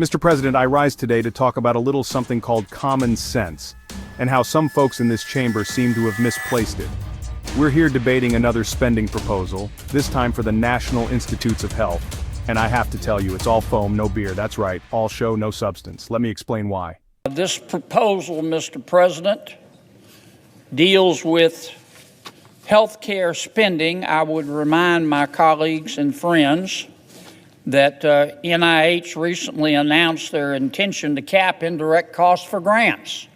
Mr. President, I rise today to talk about a little something called common sense, and how some folks in this chamber seem to have misplaced it. We're here debating another spending proposal, this time for the National Institutes of Health. And I have to tell you, it's all foam, no beer. That's right, all show, no substance. Let me explain why. This proposal, Mr. President, deals with health care spending. I would remind my colleagues and friends that NIH recently announced their intention to cap indirect costs for grants.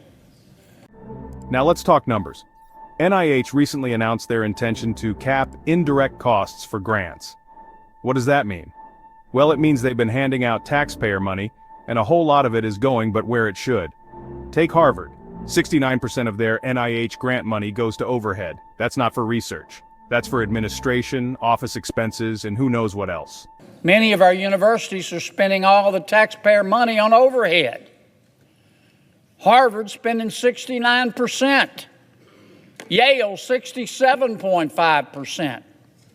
Now let's talk numbers. NIH recently announced their intention to cap indirect costs for grants. What does that mean? Well, it means they've been handing out taxpayer money, and a whole lot of it is going but where it should. Take Harvard. 69% of their NIH grant money goes to overhead. That's not for research. That's for administration, office expenses, and who knows what else. Many of our universities are spending all the taxpayer money on overhead. Harvard spending 69%. Yale 67.5%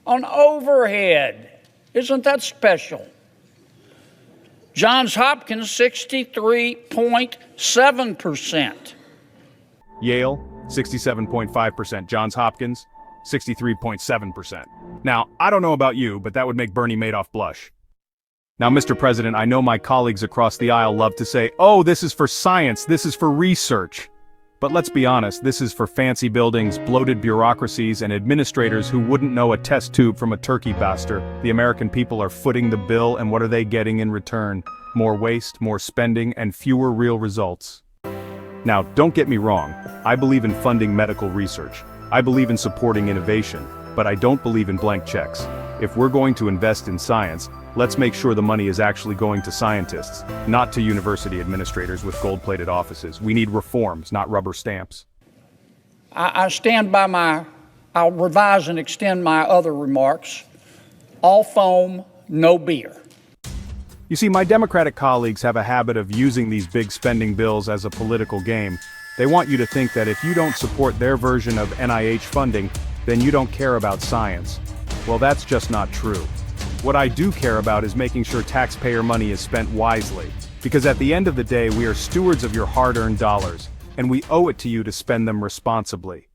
on overhead. Isn't that special? Johns Hopkins 63.7%. Yale 67.5%. Johns Hopkins 63.7%. Now, I don't know about you, but that would make Bernie Madoff blush. Now, Mr. President, I know my colleagues across the aisle love to say, oh, this is for science, this is for research. But let's be honest, this is for fancy buildings, bloated bureaucracies, and administrators who wouldn't know a test tube from a turkey baster. The American people are footing the bill, and what are they getting in return? More waste, more spending, and fewer real results. Now, don't get me wrong, I believe in funding medical research. I believe in supporting innovation, but I don't believe in blank checks. If we're going to invest in science, let's make sure the money is actually going to scientists, not to university administrators with gold-plated offices. We need reforms, not rubber stamps. I'll revise and extend my other remarks. All foam, no beer. You see, my Democratic colleagues have a habit of using these big spending bills as a political game. They want you to think that if you don't support their version of NIH funding, then you don't care about science. Well, that's just not true. What I do care about is making sure taxpayer money is spent wisely. Because at the end of the day, we are stewards of your hard-earned dollars, and we owe it to you to spend them responsibly.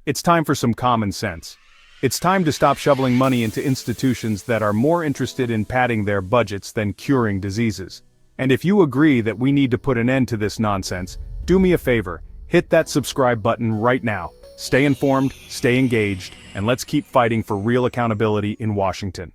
It's time for some common sense. It's time to stop shoveling money into institutions that are more interested in padding their budgets than curing diseases. And if you agree that we need to put an end to this nonsense, do me a favor, hit that subscribe button right now. Stay informed, stay engaged, and let's keep fighting for real accountability in Washington.